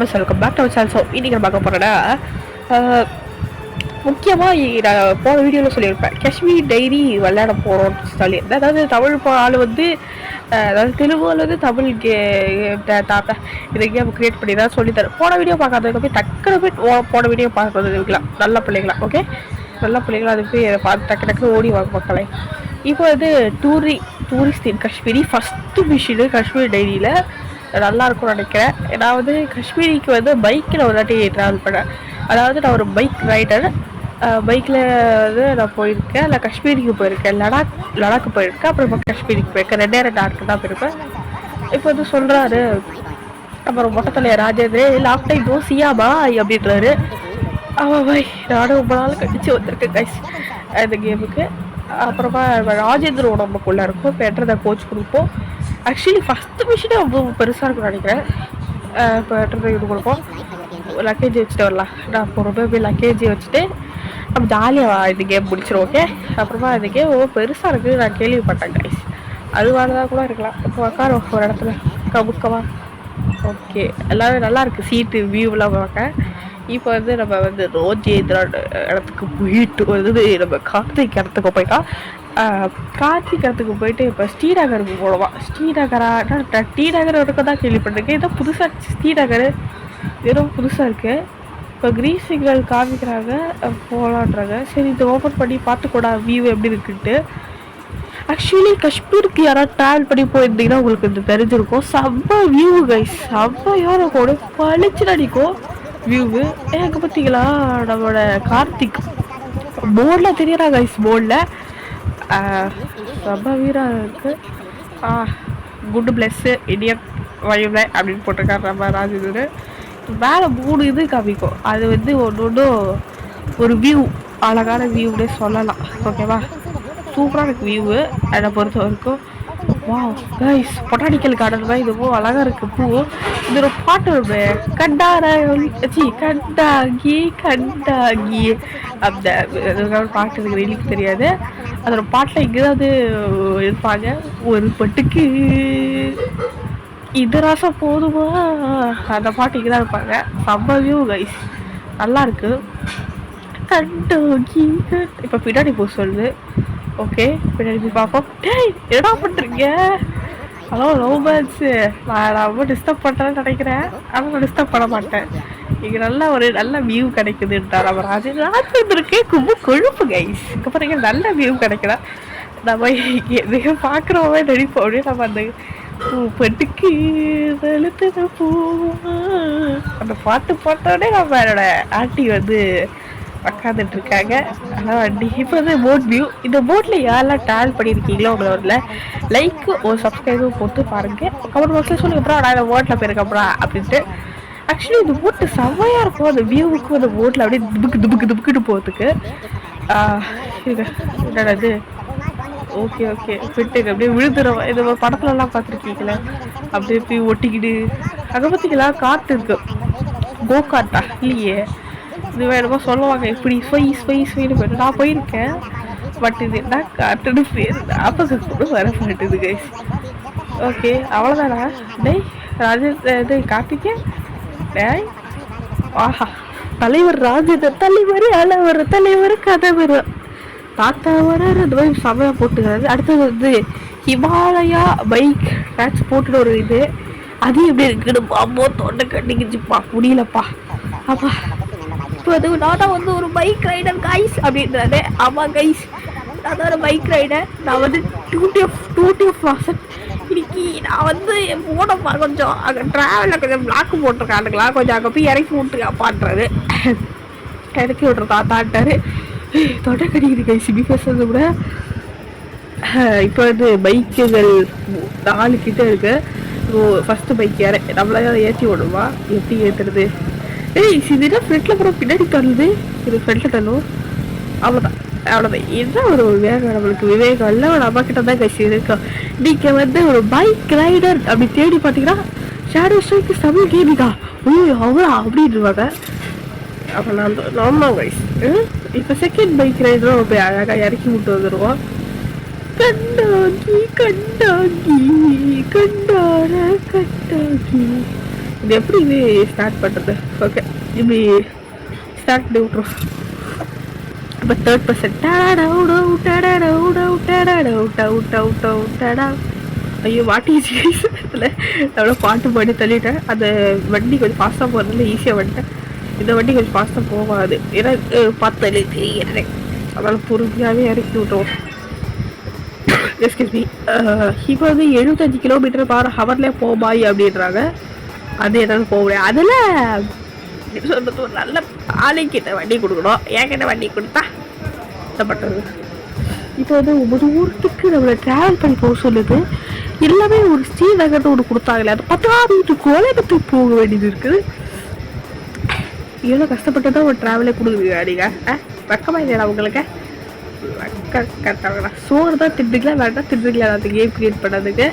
Welcome back to channel. So இன்றைக்கி நான் பார்க்க போகிறேன்னா முக்கியமாக நான் போன வீடியோவில் சொல்லியிருப்பேன், காஷ்மீர் டைரி விளையாட போகிறோம்னு சொல்லியிருந்தேன். அதாவது தமிழ் ஆள் வந்து அதாவது தெலுங்கு வந்து தமிழ் இதை கேம் க்ரியேட் பண்ணி தான் சொல்லித்தரேன். போன வீடியோ பார்க்காததுக்கு போய் டக்குனு போய் போன வீடியோ பார்க்கறது இருக்கலாம். நல்ல பிள்ளைங்களா, ஓகே, நல்ல பிள்ளைங்களா அது போய் பார்த்து டக்கு ஓடி வாங்க மக்களை. இப்போ வந்து டூரிஸ்ட் இன் காஷ்மீரி ஃபஸ்ட்டு மிஷினு காஷ்மீர் டைரியில் நல்லா இருக்கும்னு நினைக்கிறேன். நான் வந்து காஷ்மீரிக்கு வந்து பைக்கில் ஒரு வாட்டி ட்ராவல் பண்ணேன். அதாவது நான் ஒரு பைக் ரைடர். பைக்கில் வந்து நான் போயிருக்கேன். இல்லை காஷ்மீருக்கு போயிருக்கேன், லடாக்கு போயிருக்கேன், அப்புறம் இப்போ காஷ்மீருக்கு போயிருக்கேன். ரெண்டு நாட்டுக்கு தான் போயிருப்பேன். இப்போ வந்து சொல்கிறாரு அப்புறம் மொட்டத்தலையா ராஜேந்திரே லாஸ்ட் டைம் தோசியா பாய் அப்படின்றாரு. ஆமாம் பாய், நானும் ரொம்ப நாள் கழிச்சு வந்திருக்கேன் கைஸ் இந்த கேமுக்கு. அப்புறமா ராஜேந்திரோட நமக்குள்ளே இருக்கும். இப்போ என்ட்ரதை கோச் கொடுப்போம். ஆக்சுவலி ஃபஸ்ட்டு மிஷினே ரொம்ப பெருசாக இருக்கும்னு நினைக்கிறேன். இப்போ என்ட்ரதை இது கொடுப்போம். லக்கேஜ் வச்சுட்டு வரலாம். நான் போய் லக்கேஜ் வச்சுட்டு நம்ம ஜாலியாக இந்த கேம் முடிச்சிடும். ஓகே, அப்புறமா இந்த கேம் ரொம்ப பெருசாக இருக்குது நான் கேள்விப்பட்டேன் கைஸ். அது மாதிரிதான் கூட இருக்கலாம். இப்போ உட்கார ஒரு இடத்துல கமுக்கமா. ஓகே, எல்லாமே நல்லாயிருக்கு. சீட்டு வியூவெலாம் பார்க்க. இப்போ வந்து நம்ம வந்து ரோஜேந்திரா இடத்துக்கு போயிட்டு வந்து நம்ம கார்த்திக் இடத்துக்கு போயிட்டோம். கார்த்திக் இடத்துக்கு போயிட்டு இப்போ ஸ்ரீநகருக்கு போடுவான். ஸ்ரீநகரா ஸ்ரீநகர் இருக்க தான் கேள்விப்பட்டிருக்கேன். இதான் புதுசாக ஸ்ரீநகர் வெறும் புதுசாக இருக்குது. இப்போ க்ரீன் சிக்னல் காமிக்கிறாங்க, போகலான்றாங்க. சரி, இதை ஓப்பன் பண்ணி பார்த்துக்கூடா வியூ எப்படி இருக்குன்ட்டு. ஆக்சுவலி காஷ்மீருக்கு யாராவது ட்ராவல் பண்ணி போயிருந்தீங்கன்னா உங்களுக்கு இது தெரிஞ்சிருக்கும். செம்ம வியூ கைஸ், செம்மையாக இருக்கும், பளிச்சு அடிக்கும் வியூவு. எனக்கு பார்த்தீங்களா நம்மளோட கார்த்திக் போர்டில் தெரியறா கைஸ். போர்டில் செம்ம வீராக இருக்குது. குட் பிளஸ்ஸு இண்டியன் வயவுல அப்படின்னு போட்டிருக்காரு நம்ம ராஜேந்திரன். மேலே 3 இது காமிக்கும். அது வந்து ஒன்று ஒரு வியூ, அழகான வியூன்னே சொல்லலாம். ஓகேவா, சூப்பராக இருக்குது வியூவு அதை பொறுத்த வரைக்கும். வா கைஸ், பொட்டானிக்கல் கார்டன் மாதிரி இதுவும் அழகாக இருக்குது பூ. இது ஒரு பாட்டு வருது, கண்டாகி அந்த பாட்டு எனக்கு வெளியே தெரியாது. அதோட பாட்டில் எங்கேயாவது இருப்பாங்க. ஒரு பட்டுக்கு இது ராசம் போதுமா, அந்த பாட்டு இங்கே தான் இருப்பாங்க. செம்ம வியூ கைஸ், நல்லா இருக்கு. கண்டாகி இப்போ பின்னாடி போக சொல்லுது. ஓகே, பின்னாடி போய் பார்ப்போம். டேய் என்ன பண்ணுறீங்க? ஹலோ லவ் பேர்ட்ஸு, நான் ரொம்ப டிஸ்டர்ப் பண்ணுறேன்னு நினைக்கிறேன். ஆனால் டிஸ்டர்ப் பண்ண மாட்டேன். இங்கே நல்ல வியூ கிடைக்குதுன்ட்டார் நம்ம ராஜேந்திரக்கே கொழுப்பு கைஸ். இங்கே பார்த்தீங்க நல்ல வியூ கிடைக்கல. நம்ம இங்கே பார்க்குறோமே நடிப்போம். அப்படியே நம்ம அந்த பட்டுக்கு வெளுத்து பூ அந்த பாட்டு போட்டோடனே நம்ம என்னோட ஆண்டி வந்து உட்காந்துட்டு இருக்காங்க. அதான் வண்டி. இப்போ வந்து போட் வியூ. இந்த போட்டில் யாரெல்லாம் ட்ராவல் பண்ணியிருக்கீங்களோ உங்களோட லைக் ஒரு சப்ஸ்கிரைபும் போட்டு பாருங்கள். கமெண்ட் பாக்ஸில் சொல்லுங்கப்பா நான் இந்த போட்டில் போயிருக்கேன்ப்பா அப்படின்ட்டு. ஆக்சுவலி இந்த போட்டு செம்மையாக இருக்கும். அந்த வியூவுக்கும் அந்த போட்டில் அப்படியே துபுக்குன்னு போகிறதுக்கு. என்னது ஓகே ஃபிட்டுக்கு அப்படியே விழுதுறோம். இது படத்துலலாம் பார்த்துருக்கீங்களே, அப்படியே போய் ஒட்டிக்கிட்டு. அங்கே பார்த்தீங்களா காற்று இருக்கு. கோ கார்ட்டா இல்லையே, இது வேணுமா சொல்லுவாங்க. இப்படி ஸ்வைன்னு போயிட்டு நான் போயிருக்கேன். பட் இது என்ன காட்டுன்னு பேர் ஞாபகம் கூட வர மாட்டேது கைஸ். ஓகே, அவ்வளோதானா? டேய் ராஜேந்திர கார்த்திகே, டேய் ஆஹா, தலைவர் ராஜேந்திர தலைவர் அளவர் தலைவர் கதவர் தாத்தா வர சமையா போட்டுக்கிறது. அடுத்தது வந்து ஹிமாலயா பைக் டிரான்ஸ்போர்ட்னு ஒரு இது. அது எப்படி இருக்குன்னு பாம்போ தொண்டை கட்டிக்கிச்சுப்பா, முடியலப்பா. அப்பா இப்போ அது நான் வந்து ஒரு பைக் ரைடர் கைஸ் அப்படின்றாரு. ஆமாம் கைஸ், நான் தான் ஒரு பைக் ரைடர். நான் வந்து டூ பர்சன்ட் இன்னைக்கு நான் வந்து போனப்பா கொஞ்சம் அங்கே ட்ராவலில் கொஞ்சம் பிளாக்கு போட்டிருக்கானுங்களா, கொஞ்சம் அங்கே போய் இறக்கி விட்டுருக்காப்பான்றாரு. இறக்கி விட்ற தாத்தான்ட்டாரு. தொண்டை கடிக்குது கைஸ் இப்படி பேசுறது கூட. இப்போ வந்து பைக்குகள் 4 கிட்ட இருக்கு. ஃபஸ்ட்டு பைக் நம்மளால ஏற்றி விடுவா. எப்படி ஏற்றுறது? ஏய் இது ஃப்ரண்ட்டில் கூட பின்னாடி தள்ளுது. இது ஃப்ரண்ட்டில் தள்ளும். அவ்வளோதான் என்ன ஒரு வேகம் நம்மளுக்கு விவேகம் இல்லை. ஒரு அம்மா கிட்ட தான் கைஸ் இருக்கும். நீங்கள் வந்து ஒரு பைக் ரைடர் அப்படி தேடி பார்த்தீங்கன்னா ஷேடோ ஸ்ட்ரைக்கு தமிழ் கேமிங்கா அவ்வளோ அப்படின்வாங்க. அப்போ நான் நார்மலா கைஸ். இப்போ செகண்ட் பைக் ரைடரும் போய் அழகாக இறக்கி விட்டு வந்துடுவோம். கண்டாகி இது எப்படி இது ஸ்டார்ட் பண்ணுறது? ஓகே, இப்படி ஸ்டார்ட் பண்ணி விட்ருவோம். இப்போ 3rd ஐயோ வாட்டிச்சில் எவ்வளோ பாட்டு பாடி தள்ளிட்டேன். அந்த வண்டி கொஞ்சம் ஃபாஸ்ட்டாக போகிறதுல ஈஸியாக வந்துட்டேன். இந்த வண்டி கொஞ்சம் ஃபாஸ்ட்டாக போகாது, ஏன்னா பார்த்து தெரியுறேன். அதனால் பொறுமையாகவே இறக்கி விட்டுருவோம். Excuse me. இப்போ வந்து 75 km/h போபாய் அப்படின்றாங்க. அது எதாவது போக முடியாது. அதில் சொல்கிறது ஒரு நல்ல ஆலைக்கிட்ட வண்டி கொடுக்கணும். என்கிட்ட வண்டி கொடுத்தா என்ன பண்ணுறது? இப்போ வந்து ஒவ்வொரு ஊருக்கு நம்மளை ட்ராவல் பண்ணி போக சொல்லுது. எல்லாமே ஒரு ஸ்ரீநகர்னு ஒன்று கொடுத்தாங்களே, அது 10 கோயம்புத்தூர் போக வேண்டியது இருக்குது. எவ்வளோ கஷ்டப்பட்டு தான் ஒரு ட்ராவலே கொடுக்குறீங்க நீங்கள். வெக்கமாக இல்லையா உங்களுக்கு? கரெக்டாக சோறு தான் திட்டுக்கலாம், வேண்டாம் திட்டுக்கலாம். அந்த கேம் கிரியேட் பண்ணதுக்கு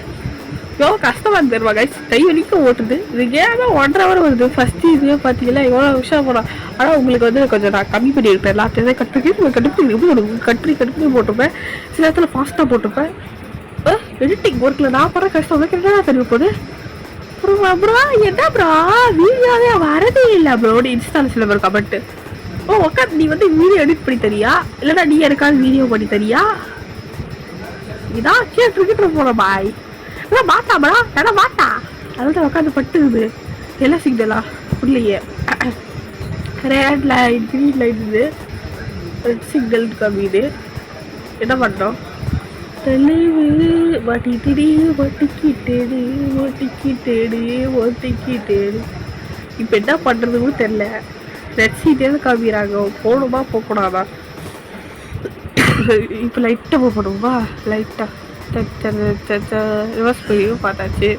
எவ்வளோ கஷ்டமாக தருவாங்க. கை வலிக்க ஓட்டுது. இது கேமே 1.5 hour வருது. ஃபஸ்ட்டு இதுவே பார்த்தீங்கன்னா எவ்வளோ விஷயம் போகிறோம். ஆனால் உங்களுக்கு வந்து கொஞ்சம் நான் கம்மி பண்ணியிருப்பேன். எல்லாத்தையும் கட்டுப்பி போட்டிருப்பேன். சில இடத்துல ஃபாஸ்ட்டாக போட்டிருப்பேன். எடிட்டிங் ஒர்க்கில் நான் போகிற கஷ்டம் வந்து கரெக்டாக தெரியும் போது. ப்ரோ என்ன ப்ரோ வீடியோவே வரதே இல்லை ப்ரோன்னு இன்ஸ்டாவில் சில பேர் கமெண்ட்டு. உட்காந்து நீ வந்து வீடியோ எடிட் பண்ணி தரியா, இல்லைன்னா நீ எனக்காவது வீடியோ பண்ணி தரியா? இதான் கேட்டு போன பாய் மாட்டாமடா ஏன்னா மாட்டா. அதுதான் உட்காந்து பட்டுக்குது. எல்லாம் சிக்னலா உள்ளையே ரெட் லைட் க்ரீன் லைட் இது ரெட் சிக்னல் கம்மிது. என்ன பண்ணோம்? தெளிவு வட்டிக்கிட்டேடு ஒட்டிக்கிட்டேடு. இப்போ என்ன பண்ணுறதுன்னு தெரில. ரெட் சீட்டே காமிக்கிறாங்க. போகணுமா போகக்கூடாதா? இப்போ லைட்டாக மூவ் பண்ணுவோமா? லைட்டாக ரிவர்ஸ் போயும் பார்த்தாச்சு.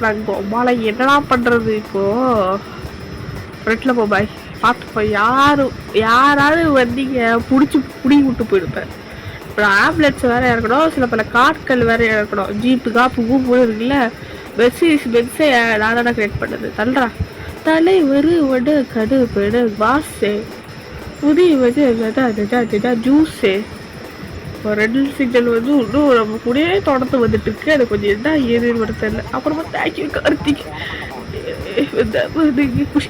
நாங்கள் அம்மாவை என்னடா பண்ணுறது? இப்போது ரெட்டில் போபாய் பார்த்துப்போம். யாராவது வந்தீங்க பிடிச்சி விட்டு போயிருப்பேன். அப்புறம் ஆம்புலன்ஸ் வேறு இறக்கணும், சில பல காட்கள் வேறு இறக்கணும். ஜீப்பு காப்பு கூப்பு இருக்குல்ல, பென்ஸை நான் தானே கிரியேட் பண்ணது. தள்ளுறா தலை வருவடு கடுப்படு வாசு புதிய வச்சு ஜூஸு. இப்போ ரெட் சிக்னல் வந்து இன்னும் நம்ம கூடயே தொடர்ந்து வந்துட்டு இருக்கு. அது கொஞ்சம் என்ன ஏதுன்னு மட்டும் தெரியல. அப்புறமா தேங்க்யூ கார்த்திக். குஷ்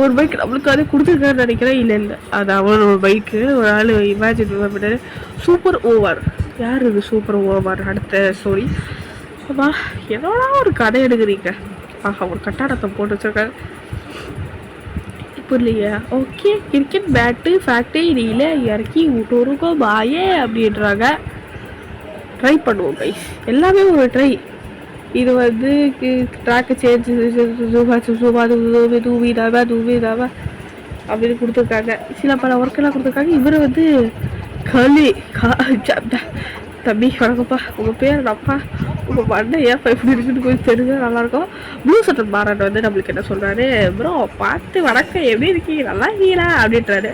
ஒரு பைக் நம்மளுக்கு அது கொடுத்துருக்காருன்னு நினைக்கிறேன். இல்லை அது அவன் ஒரு பைக்கு ஒரு ஆள் இமேஜின் பண்ணாரு. Super over. யார் இது சூப்பர் ஓவர்? அடுத்த ஸ்டோரி. அப்பா என்னோட ஒரு கதை எடுக்கிறீங்க. ஒரு கட்டாடத்தை போட்டு வச்சிருக்காரு. இல்லையா? ஓகே, கிரிக்கெட் பேட்டு ஃபேக்டரியில் இறக்கி விட்டுருக்கோ பாயே அப்படின்றாங்க. ட்ரை பண்ணுவோம் கைஸ், எல்லாமே ஒரு ட்ரை. இது வந்து ட்ராக்கு சேஞ்ச் தூவிதாவா அப்படின்னு கொடுத்துருக்காங்க. சில பல ஒர்க்கெல்லாம் கொடுத்துருக்காங்க. இவர் வந்து தம்பி வணக்கம்ப்பா, உங்கள் பேர் அப்பா, உங்கள் மண்ணை ஏன் எப்படி இருக்குன்னு கொஞ்சம் தெரிஞ்சா நல்லாயிருக்கும். ப்ளூ சட்டர் மாறன் வந்து நம்மளுக்கு என்ன சொல்கிறாரு? ப்ரோ பார்த்து வணக்கம், எப்படி இருக்கீங்க? நல்லா இருக்கீங்களா அப்படின்றாரு.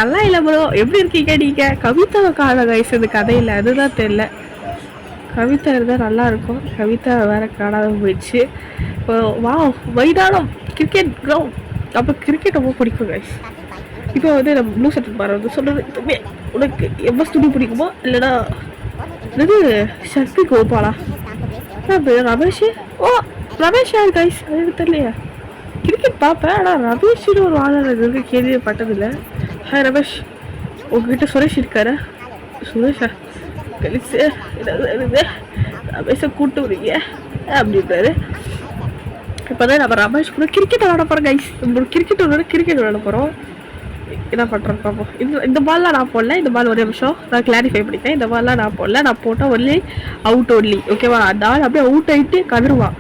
நல்லா இல்லை ப்ரோ, எப்படி இருக்கீங்க நீங்கள்? கவிதாவை காண வயசு இந்த கதையில், அதுதான் தெரியல. கவிதா இருந்தால் நல்லாயிருக்கும். கவிதா வேறு காணாத போயிடுச்சு. வா மைதானம் கிரிக்கெட் கிரவுண்ட். அப்போ கிரிக்கெட் ரொம்ப பிடிக்கும் கைஸ். இப்போ வந்து நம்ம ப்ளூ சட்டர் மாற வந்து சொல்கிறது, உனக்கு எவ்வளோ துணி பிடிக்குமோ இல்லைன்னா இது சக்தி கோபாலா ரமேஷ். ஓ ரமேஷ் யார் கைஸ்? அது தெரியலையா? கிரிக்கெட் பார்ப்பேன், ஆனால் ரமேஷ்னு ஒரு ஆளர் இருக்கு கேள்விப்பட்டதில்லை. ஹாய் ரமேஷ், உங்ககிட்ட சுரேஷ் இருக்காரு. சுரேஷா கழிச்சு ரமேஷை கூப்பிட்டு வரீங்க அப்படின்றாரு. இப்போ தான் நம்ம ரமேஷ் கூட கிரிக்கெட் விளாட போகிறோம் கைஸ். கிரிக்கெட் விளாட போகிறோம். என்ன பண்ணுறேன் பார்ப்போம். இந்த பால்லாம் நான் போடல. இந்த பால் ஒரே நிமிஷம் நான் கிளாரிஃபை பண்ணிட்டேன். இந்த பால்லாம் நான் போடல. நான் போட்டால் ஒன்லி அவுட் ஒன்லி. ஓகேவா? அந்த ஆள் அப்படியே அவுட் ஆகிட்டு கதருவான்.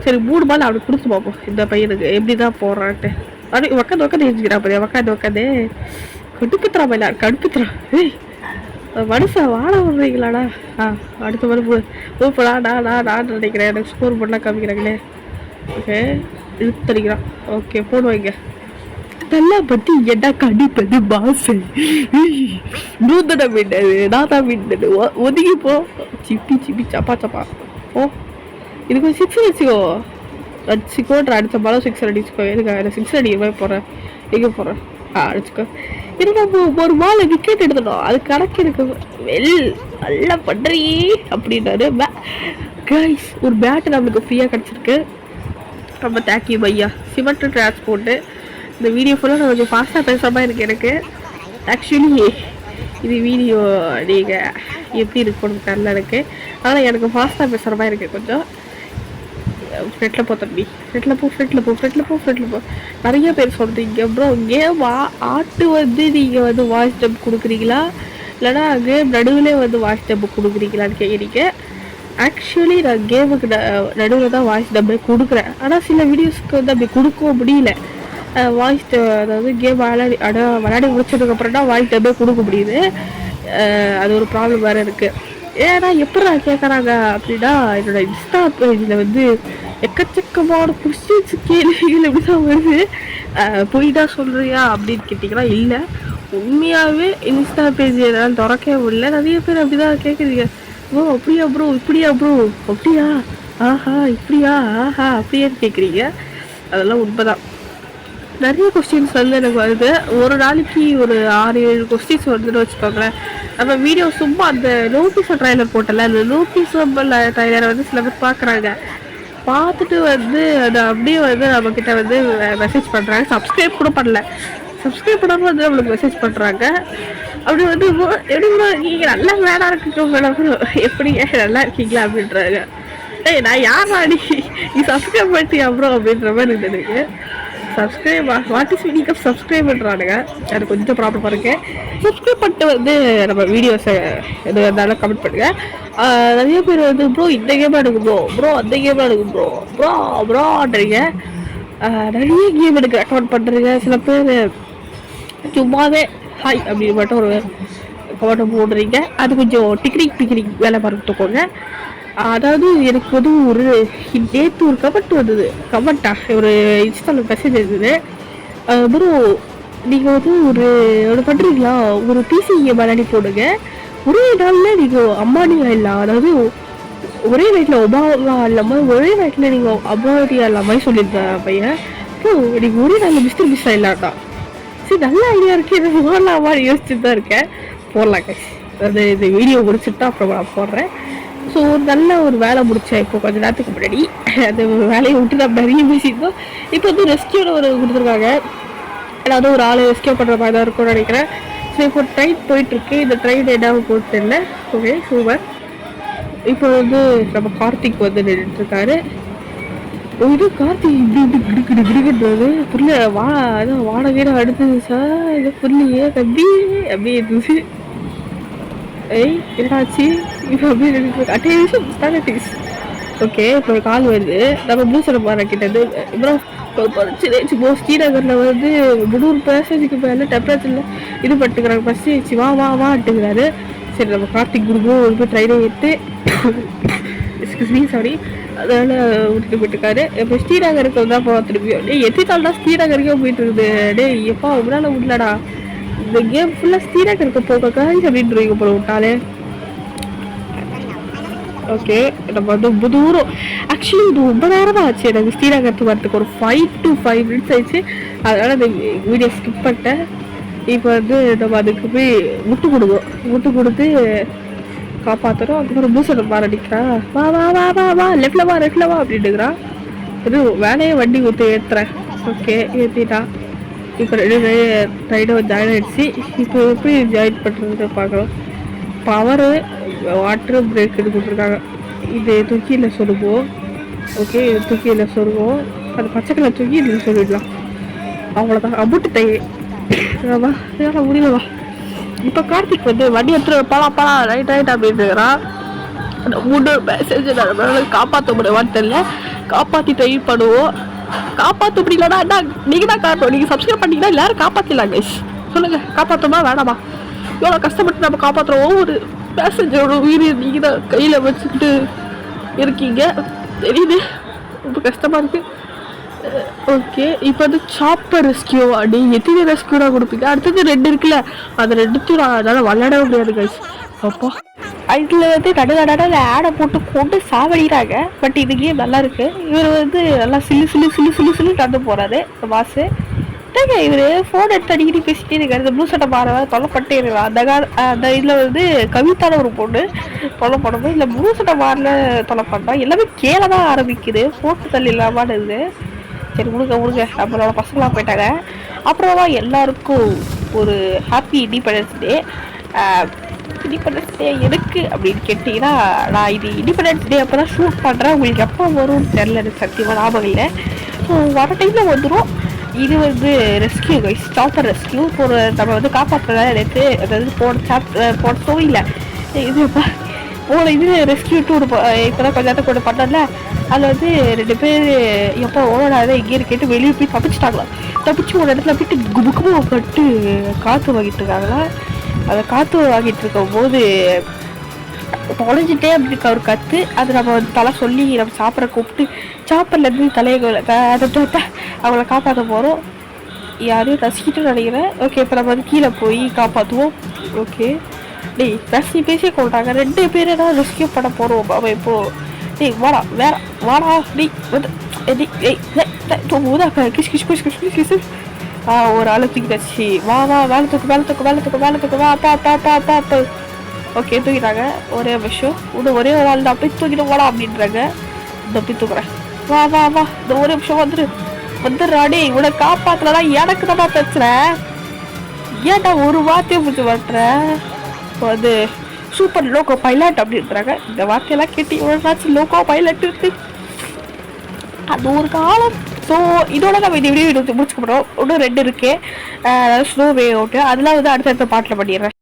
சரி 3 பால் அவனுக்கு கொடுத்து பார்ப்போம் இந்த பையனுக்கு எப்படி தான் போடுறான்ட்டு. அப்படி உட்காந்து எழுதிக்கிறா பாரு. உட்காந்து கடுப்புத்துறா பையனா, கடுப்புத்துறா. ஏய் மனுஷன் வாழ விடுறீங்களாடா? அடுத்த மாதிரி போடா. நான் நினைக்கிறேன் எனக்கு ஸ்கோர் போடலாம் காமிக்கிறாங்களே. ஓகே இழுத்தடிக்கிறான். ஓகே போடுவாங்க. நல்லா பற்றி என்ன கண்டிப்பது பாசு நூத்தனை விண்டது நான் தான் விண்டது. ஒதுங்கிப்போ சிப்பி சப்பா ஓ இதுக்கு 6 அடிச்சுக்கோன்ற அடுத்த பாலம் 6 அடிச்சுக்கோ. எதுக்கு 6 அடிக்க போய் போகிறேன்? எங்கே போகிறேன்? அடிச்சுக்கோ. எனக்கு அப்போ ஒரு பால் விக்கெட் எடுத்துட்டோம். அது கணக்கு இருக்கு. நல்லா பண்ணுறீ அப்படின்னாரு. கைஸ் ஒரு பேட் நம்மளுக்கு ஃப்ரீயாக கிடச்சிருக்கு. ரொம்ப தேங்க்யூ பையா. Cement transport. இந்த வீடியோ ஃபுல்லாக நான் கொஞ்சம் ஃபாஸ்ட்டாக பேசுகிற மாதிரி இருக்குது எனக்கு. ஆக்சுவலி இது வீடியோ நீங்கள் எப்படி இருக்கணும்னு தெரில எனக்கு. ஆனால் எனக்கு ஃபாஸ்ட்டாக பேசுகிற மாதிரி இருக்குது கொஞ்சம். ஃப்ரெட்டில் போ தம்பி, ஃப்ரெட்டில் போ. நிறைய பேர் சொல்கிறீங்க ப்ரோ கேம் ஆட்டு வந்து நீங்கள் வந்து வாய்ஸ் டப் கொடுக்குறீங்களா இல்லைனா கேம் நடுவில் வந்து வாய்ஸ் டப் கொடுக்குறீங்களான்னு கேட்குறீங்க. ஆக்சுவலி நான் கேமுக்கு நடுவில் தான் வாய்ஸ் டப்பே கொடுக்குறேன். ஆனால் சில வீடியோஸ்க்கு வந்து அப்படி கொடுக்கவும் முடியல. வாய்ஸ் அதாவது கேம் விளையாடி முடிச்சதுக்கப்புறம் தான் வாய்ஸ் டப்பே கொடுக்க முடியுது. அது ஒரு ப்ராப்ளம் வேறு இருக்குது. ஏன்னா எப்படி நான் கேட்குறாங்க அப்படின்னா என்னோட இன்ஸ்டா பேஜில் வந்து எக்கச்சக்கமான கொஸ்டின்ஸ் கேள்விகள் எப்படி தான் வருது. போய் தான் சொல்கிறியா அப்படின்னு கேட்டிங்கன்னா இல்லை, உண்மையாகவே இன்ஸ்டா பேஜ் எல்லாம் திறக்கவே முடியல. நிறைய பேர் அப்படி தான் கேட்குறீங்க. ஓ அப்படியா ப்ரோ, இப்படியா ப்ரோ, அப்படியா, ஆஹா இப்படியா, ஆஹா அப்படியான்னு கேட்குறீங்க. அதெல்லாம் உண்மைதான். நிறைய கொஸ்டின்ஸ் வந்து எனக்கு வருது. ஒரு நாளைக்கு ஒரு 6-7 கொஸ்டின்ஸ் வருதுன்னு வச்சுக்கோங்களேன். நம்ம வீடியோ சும்மா அந்த நோட்டீஸை ட்ரைலர் போட்டல, அந்த நோட்டீஸ் ட்ரைலரை வந்து சில பேர் பார்க்குறாங்க. பார்த்துட்டு வந்து அதை அப்படியே வந்து நம்மக்கிட்ட வந்து மெசேஜ் பண்ணுறாங்க. சப்ஸ்கிரைப் கூட பண்ணல, சப்ஸ்கிரைப் பண்ணாமல் வந்து நம்மளுக்கு மெசேஜ் பண்ணுறாங்க. அப்படி வந்து எப்படி கூட நீங்கள் நல்லா வேணா இருக்கீங்க, எப்படி நல்லா இருக்கீங்களா அப்படின்றாங்க. நான் யாரா நீ சப்ஸ்கிரைப் பண்ணிட்டியா ப்ரோ அப்படின்ற மாதிரி இருந்தது எனக்கு. Subscribe what is meaning of subscribe பண்ணுறானுங்க. அது கொஞ்சம் ப்ராப்ளமாக இருக்கு. சப்ஸ்கிரைப் பண்ணிட்டு வந்து நம்ம வீடியோஸை எது இருந்தாலும் கமெண்ட் பண்ணுங்கள். நிறைய பேர் வந்து ப்ரோ இந்த கேமாக எடுக்கு ப்ரோ அந்த கேமாக எடுக்கு ப்ரோன்றீங்க. நிறைய கேம் எனக்கு ரெக்கமெண்ட் பண்ணுறீங்க. சில பேர் சும்மாவே ஹாய் அப்படின்னு மட்டும் ஒரு கமெண்ட்டை போடுறீங்க. அது கொஞ்சம் டிக்னிக் வேலை பார்த்துக்கோங்க. அதாவது எனக்கு வந்து ஒரு நேற்று ஒரு கமெண்ட் வந்தது. கமெண்ட்டா ஒரு இன்ஸ்டாவில் மெசேஜ் இருந்தது. ப்ரோ நீங்கள் வந்து ஒரு பண்ணுறீங்களா, ஒரு பிசிஏ விளையாடி போடுங்க, ஒரே நாளில் நீங்கள் அம்பானி ஆயிடலாம். அதாவது ஒரே நைட்டில் ஒபாமா இல்லாமல் ஒரே நைட்டில் நீங்கள் அம்பானியா இல்லாமல் சொல்லியிருந்தேன் பையன். ப்ரோ நீங்கள் ஒரே நாளில் மிஸ்டர் மிஸ் ஆயிடலாம்டா. சரி நல்ல ஐடியா இருக்குது, எனக்கு போடலாமா யோசிச்சுட்டு தான் இருக்கேன். போடலாம் கைஸ். அது இந்த வீடியோ முடிச்சுட்டு தான் அப்புறம் நான் போடுறேன். ஸோ ஒரு நல்ல ஒரு வேலை முடித்தேன் இப்போ கொஞ்சம் நேரத்துக்கு முன்னாடி. அந்த வேலையை விட்டு நான் நிறைய பேசியிருந்தோம். இப்போ வந்து ரெஸ்கியூவில் ஒரு கொடுத்துருக்காங்க. அதாவது ஒரு ஆள் ரெஸ்கியூ பண்ணுற மாதிரி தான் இருக்கும்னு நினைக்கிறேன். ஸோ இப்போ ட்ரெயின் போயிட்டுருக்கு. இந்த ட்ரெயின் என்ன போட்டு தெரியல. Okay super. இப்போ வந்து நம்ம கார்த்திக் வந்து நின்றுட்டுருக்காரு. இது கார்த்திக் இப்படி கிடுக்கிடுன்றது புரியல. அதான் வாடகை அடுத்தது சார், இது புரியலையே தம்பி அப்படியே இருந்துச்சு. என்னாச்சு இப்போ அப்படி அட்டேஷன் ஸ்டாண்டர்டிஸ். ஓகே இப்போ ஒரு கால் வருது. நம்ம பூசண போகிற கிட்டது அப்புறம் போ ஸ்ரீநகரில் வந்து 300% மேலே டெம்பரேச்சரில் இது பட்டுக்கிறாங்க. ஃபஸ்ட்டு வச்சு வாட்டுங்கிறாரு. சரி நம்ம கார்த்திக் குருவும் ஒரு போய் ட்ரைனை ஏற்று எக்ஸ்கியூஸ் மீ சாரி அதனால் விட்டுட்டு போயிட்டுருக்காரு. இப்போ ஸ்ரீநகருக்கு வந்தால் போக திரும்பியும் எத்தனை நாள் தான் ஸ்ரீநகருக்கே போயிட்டு இருக்குது. எப்பா உங்களால் விடலடா, இந்த கேம் ஃபுல்லாக ஸ்ரீநகருக்கு போக அப்படின்றீங்க போல விட்டாலே. ஓகே நம்ம வந்து தூரம் ஆக்சுவலி இது ரொம்ப நேரமாக ஆச்சு எனக்கு ஸ்ரீநகருக்கு வரத்துக்கு. ஒரு 5 to 5 minutes ஆயிடுச்சு. அதனால் இந்த வீடியோ ஸ்கிப் பண்ணிட்டேன். இப்போ வந்து நம்ம அதுக்கு போய் முட்டு கொடுத்து காப்பாற்றுறோம். அதுக்கப்புறம் பூசணம் பார் அடிக்கிறான். வா லெஃப்டில் வா அப்படின்ட்டுக்கிறான். இது வேலையை வண்டி ஊற்றி ஏற்றுறேன். ஓகே ஏற்றிட்டான். இப்போ 2 ரைடை ஜாயின் ஆகிடுச்சு. இப்போ எப்படி ஜாயின் பண்ணுறது பார்க்குறோம். பவரு வாட்ரு பிரேக் இது கொடுத்துருக்காங்க. இது தூக்கியில் சொருவோம். ஓகே இது தூக்கியில் சொருவோம். அது பச்சை கலர் தூக்கி இதில் சொல்லிடலாம். அவ்வளோதான் அபுட்டு வா இதெல்லாம் முடியலவா. இப்போ கார்த்திக் வந்து வண்டி எடுத்துகிட்டு பலாம் ரைட் அப்படின்னு இருக்கிறான். 3 மெசேஜ் காப்பாற்ற முடியுமான்னு தெரியல. காப்பாற்றி ட்ரை பண்ணுவோம். காப்பாற்ற முடியலன்னா என்ன நீங்கள் தான் காட்டணும். நீங்கள் சப்ஸ்கிரைப் பண்ணிங்கன்னா எல்லாரும் காப்பாற்றிடலாம் கைஸ். சொல்லுங்கள் காப்பாற்றமா வேணாமா? எவ்வளோ கஷ்டப்பட்டு நம்ம காப்பாற்றுறோம். ஒவ்வொரு பேசஞ்சரோட உயிரை நீங்கள் தான் கையில் வச்சுக்கிட்டு இருக்கீங்க தெரியுது. ரொம்ப கஷ்டமாக இருக்குது. ஓகே இப்போ வந்து சாப்பர் ரெஸ்கியூ அப்படி எத்தனை ரெஸ்கியூடாக கொடுப்பீங்க? அடுத்தது 2 இருக்குல்ல, அது 2த்தையும் நான் அதனால் விளையாடவே முடியாது கைஸ். அப்பா அதில் வந்து நடுநட ஆடை போட்டு சாவடிக்கிறாங்க. பட் இது கேம் நல்லா இருக்குது. இவர் வந்து நல்லா சில்லு நடந்து போகிறாரு பாஸு. என்னங்க இவரு ஃபோன் எடுத்து அடிக்கடி பேசிட்டே இருக்காரு. இந்த ப்ளூ சட்டை மாற தொலைப்பட்டே இருக்கலாம். அந்த இதில் வந்து கவிதான ஒரு பொண்ணு தொலை பண்ணும்போது இல்லை ப்ளூ சட்டை மாறல தொலை பண்ணா எல்லாமே கீழே தான் ஆரம்பிக்குது. போட்டு தள்ளி இல்லாமல் இது. சரி முழுங்க நம்மளோட பசங்களாம் போயிட்டாங்க. அப்புறமா எல்லாருக்கும் ஒரு happy independence day. Independence day எதுக்கு அப்படின்னு கேட்டிங்கன்னா, நான் இது இண்டிபெண்டன்ஸ் டே அப்போ தான் ஷூட் பண்ணுறேன். உங்களுக்கு எப்போ வரும்னு தெரில, எனக்கு சத்தியமாக ஞாபகம் இல்லை. ஸோ வர டைமில் வந்துடும். இது வந்து ரெஸ்கியூ கைஸ், ஸ்டாப்பர் ரெஸ்கியூ. ஒரு நம்ம வந்து காப்பாற்றுறதா எடுத்து, அதாவது போன ஸ்டோரியில் இது போன இது ரெஸ்கியூ டூர் இப்போ தான் கொஞ்ச நேரத்தை கூட பண்ணல. அதில் வந்து 2 பேர் எப்போ ஓடாத எங்கேயும் கேட்டு வெளியே போய் தப்பிச்சிட்டாங்களா. தப்பிச்சு ஒரு இடத்துல போயிட்டு குபுக்குமா பட்டு காற்று வாங்கிட்டு இருக்காங்களா. அதை காற்று வாங்கிட்டு இருக்கும் போது தொலைஞ்சிட்டே அப்படி இருக்க ஒரு கற்று. அது நம்ம வந்து தலை சொல்லி நம்ம சாப்பிட்ற கூப்பிட்டு சாப்பிட்லேருந்து தலையை அவங்கள காப்பாற்ற போகிறோம். யாரையும் ரசிக்கிட்டு நினைக்கிறேன். ஓகே, இப்போ நம்ம வந்து கீழே போய் காப்பாற்றுவோம். ஓகே டேய், பேசி கொண்டாங்க 2 பேரை தான் ரெஸ்கியூ பண்ண போகிறோம். அவன் இப்போது டேய் வாடா வாடா டேய் வந்து kiss kiss kiss kiss kiss kiss. ஒரு ஆளு தூக்கிட்டாச்சு. வா வேலை தூக்கு வா பா. ஓகே தூக்கிட்டாங்க. ஒரே விஷயம் இன்னும் ஒரே ஒரு ஆள் தான். போய் தூக்கிட்டு போடா அப்படின்றாங்க. இந்த போய் தூக்குறேன். வா இந்த ஒரே விஷயம் வந்துடுறாடி. இவனை காப்பாற்றலடா, எனக்கு தான் பிரச்சனை. ஏன்டா ஒரு வார்த்தையை பிடிச்சி வரட்டுறேன். இப்போ வந்து சூப்பர் லோகோ பைலட் அப்படின்றாங்க. இந்த வார்த்தையெல்லாம் கேட்டு இவ்வளோனாச்சும் லோகோ பைலட் இருக்கு அது ஒரு காலம். ஸோ இதோட நம்ம இந்த வீடியோ முடிச்சுக்க போகிறோம். இன்னும் 2 இருக்கு. ஸ்னோ வே அவுட்டு அதெல்லாம் வந்து அடுத்தடுத்த பாட்டில் பண்ணிடுறேன்.